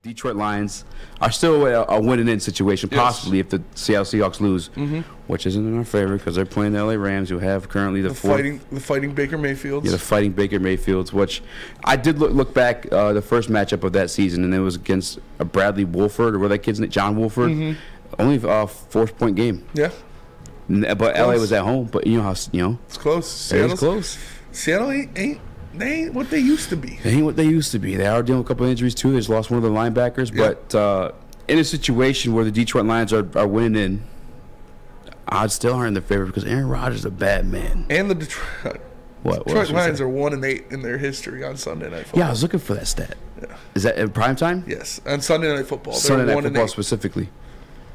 Detroit Lions are still a winning-in situation, possibly if the Seattle Seahawks lose, which isn't in our favor because they're playing the LA Rams, who have currently the fighting Baker Mayfields. Yeah, the fighting Baker Mayfields, which I did look back the first matchup of that season, and it was against Bradley Wolford, or what that kid's name, John Wolford. Only a 4-point game. Yeah. But LA was at home, but you know how it's close. It's close. Seattle ain't what they used to be. They ain't what they used to be. They are dealing with a couple of injuries too. They just lost one of their linebackers, but in a situation where the Detroit Lions are winning in, odds still aren't in their favor because Aaron Rodgers is a bad man. And the Detroit Lions are 1-8 in their history on Sunday Night Football. Yeah, I was looking for that stat. Yeah. Is that in prime time? Yes, on Sunday Night Football. Sunday Night Football specifically.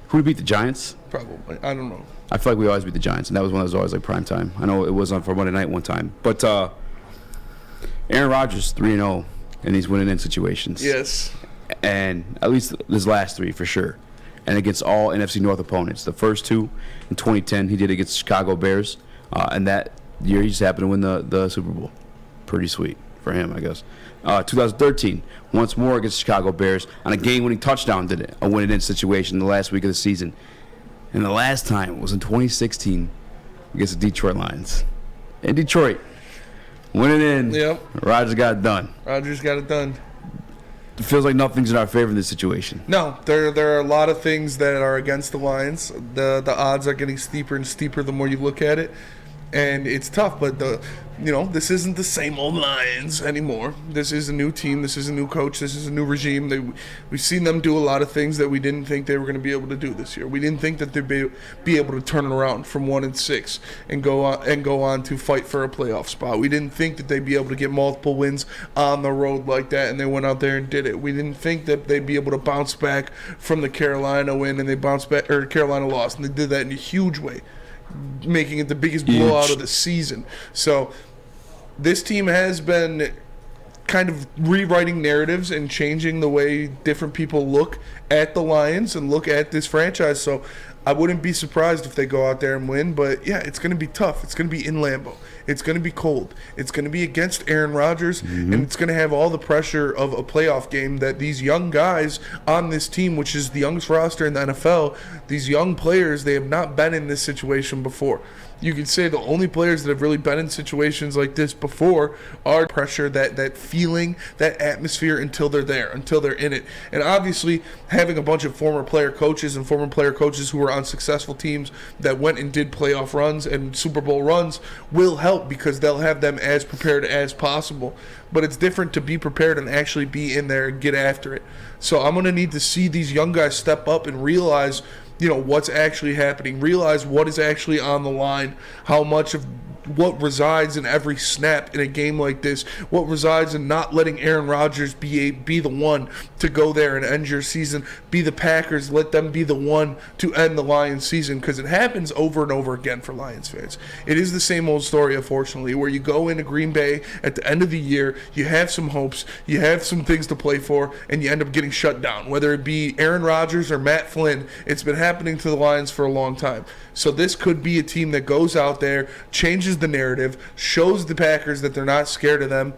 Who beat the Giants? Probably. I don't know. I feel like we always beat the Giants, and that was one that was always like prime time. I know it was on for Monday night one time, but Aaron Rodgers 3-0 in these winning in situations. Yes, and at least his last three for sure, and against all NFC North opponents. The first two in 2010, he did against the Chicago Bears, and that year he just happened to win the Super Bowl. Pretty sweet for him, I guess. 2013, once more against the Chicago Bears on a game-winning touchdown, did it, a winning in situation the last week of the season. And the last time was in 2016 against the Detroit Lions. In Detroit, winning in. Yep. Rodgers got it done. It feels like nothing's in our favor in this situation. No, there are a lot of things that are against the Lions. The odds are getting steeper and steeper the more you look at it. And it's tough, but this isn't the same old Lions anymore. This is a new team. This is a new coach. This is a new regime. We've seen them do a lot of things that we didn't think they were going to be able to do this year. We didn't think that they'd be able to turn it around from 1-6 and go on to fight for a playoff spot. We didn't think that they'd be able to get multiple wins on the road like that, and they went out there and did it. We didn't think that they'd be able to bounce back from the Carolina win, and they bounced back, or Carolina lost, and they did that in a huge way, making it the biggest blowout of the season. So this team has been kind of rewriting narratives and changing the way different people look at the Lions and look at this franchise. So I wouldn't be surprised if they go out there and win. But, yeah, it's going to be tough. It's going to be in Lambeau. It's going to be cold. It's going to be against Aaron Rodgers, and it's going to have all the pressure of a playoff game that these young guys on this team, which is the youngest roster in the NFL, these young players, they have not been in this situation before. You could say the only players that have really been in situations like this before are pressure, that feeling, that atmosphere until they're there, until they're in it. And obviously, having a bunch of former player coaches who were on successful teams that went and did playoff runs and Super Bowl runs will help because they'll have them as prepared as possible. But it's different to be prepared and actually be in there and get after it. So I'm going to need to see these young guys step up and realize what's actually happening, realize what is actually on the line, how much of what resides in every snap in a game like this, what resides in not letting Aaron Rodgers be the one to go there and end your season, be the Packers, let them be the one to end the Lions season, because it happens over and over again for Lions fans. It is the same old story, unfortunately, where you go into Green Bay at the end of the year, you have some hopes, you have some things to play for, and you end up getting shut down, whether it be Aaron Rodgers or Matt Flynn. It's been happening to the Lions for a long time. So this could be a team that goes out there, changes the narrative, shows the Packers that they're not scared of them,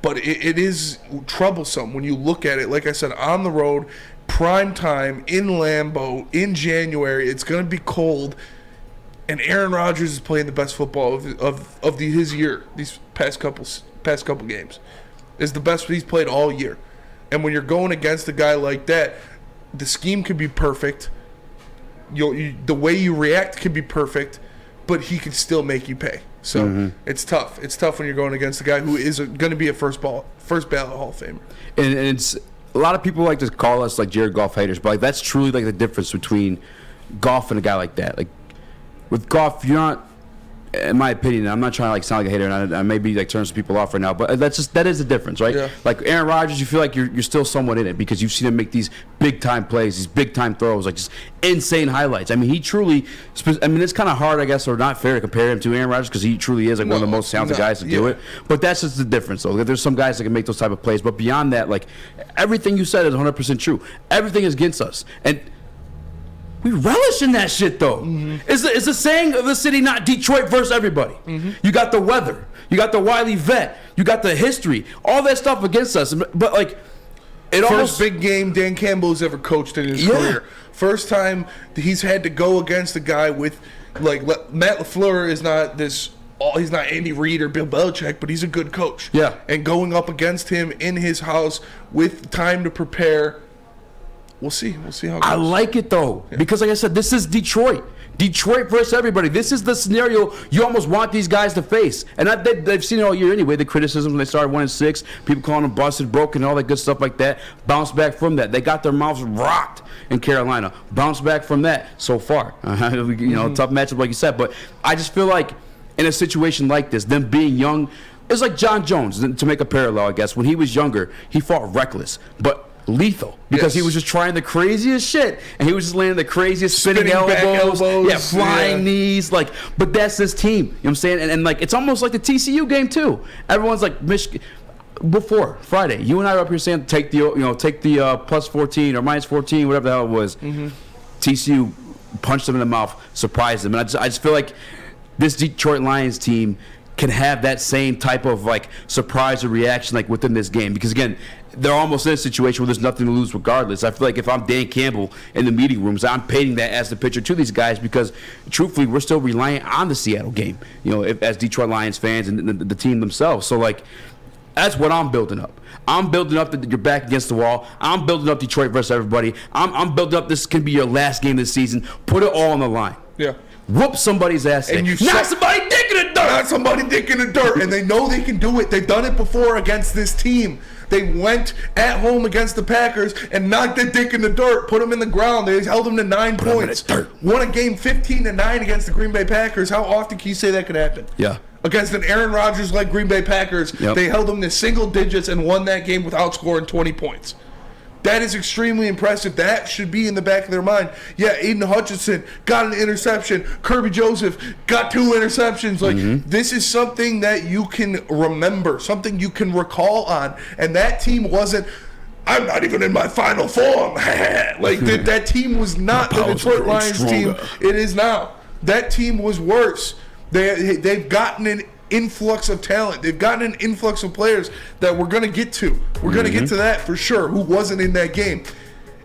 but it is troublesome when you look at it. Like I said, on the road, prime time, in Lambeau, in January, it's going to be cold, and Aaron Rodgers is playing the best football of his year, these past couple games. Is the best he's played all year. And when you're going against a guy like that, the scheme could be perfect, the way you react could be perfect, but he could still make you pay. So it's tough. It's tough when you're going against a guy who is going to be a first ballot Hall of Famer. And it's a lot of people like to call us like Jared Goff haters, but like that's truly like the difference between Goff and a guy like that. Like with Goff, you're not, in my opinion, I'm not trying to like sound like a hater, and I may be like turning some people off right now, but that is the difference, right? Yeah. Like Aaron Rodgers, you feel like you're still somewhat in it because you've seen him make these big time plays, these big time throws, like just insane highlights. I mean, he truly. I mean, it's kind of hard, I guess, or not fair to compare him to Aaron Rodgers because he truly is like one of the most talented guys to do it. But that's just the difference, though. There's some guys that can make those type of plays, but beyond that, like everything you said is 100% true. Everything is against us, and we relish in that shit, though. It's the saying of the city, not Detroit versus everybody. You got the weather. You got the wily vet. You got the history. All that stuff against us. But, like, First big game Dan Campbell has ever coached in his career. First time he's had to go against a guy with, like, Matt LaFleur is not this. He's not Andy Reid or Bill Belichick, but he's a good coach. Yeah. And going up against him in his house with time to prepare, we'll see. We'll see how it goes. I like it, though, because, like I said, this is Detroit. Detroit versus everybody. This is the scenario you almost want these guys to face. And they've seen it all year anyway, the criticism when they started 1-6, people calling them busted, broken, all that good stuff like that. Bounce back from that. They got their mouths rocked in Carolina. Bounce back from that so far. Tough matchup, like you said. But I just feel like in a situation like this, them being young, it's like John Jones, to make a parallel, I guess. When he was younger, he fought reckless, but lethal, because he was just trying the craziest shit, and he was just landing the craziest spinning elbows, flying knees, like. But that's this team, you know what I'm saying? And like, it's almost like the TCU game too. Everyone's like, Michigan. Before Friday, you and I were up here saying take the plus 14 or minus 14, whatever the hell it was. TCU punched them in the mouth, surprised them, and I just feel like this Detroit Lions team can have that same type of like surprise or reaction like within this game, because again, they're almost in a situation where there's nothing to lose regardless. I feel like if I'm Dan Campbell in the meeting rooms, I'm painting that as the picture to these guys, because truthfully, we're still reliant on the Seattle game, as Detroit Lions fans and the team themselves. So like, that's what I'm building up. I'm building up that you're back against the wall. I'm building up Detroit versus everybody. I'm building up this can be your last game this season. Put it all on the line. Yeah. Whoop somebody's ass. And not somebody dick in the dirt. Not somebody dick in the dirt. And they know they can do it. They've done it before against this team. They went at home against the Packers and knocked their dick in the dirt, put them in the ground. They held them to 9 points. Won a game 15-9 against the Green Bay Packers. How often can you say that could happen? Yeah. Against an Aaron Rodgers-led Green Bay Packers, they held them to single digits and won that game without scoring 20 points. That is extremely impressive. That should be in the back of their mind. Yeah, Aiden Hutchinson got an interception. Kirby Joseph got 2 interceptions. Like, this is something that you can remember, something you can recall on. And that team wasn't, I'm not even in my final form. Like, that team was not the Detroit Lions team it is now. That team was worse. They've gotten an influx of talent. They've gotten an influx of players that we're going to get to. We're going to get to that for sure, who wasn't in that game.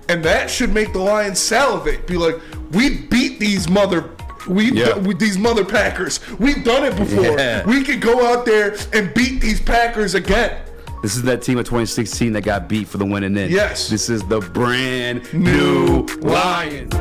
And that should make the Lions salivate. Be like, we beat these these mother Packers. We've done it before. Yeah. We could go out there and beat these Packers again. This is that team of 2016 that got beat for the win and then. Yes. This is the brand new Lions.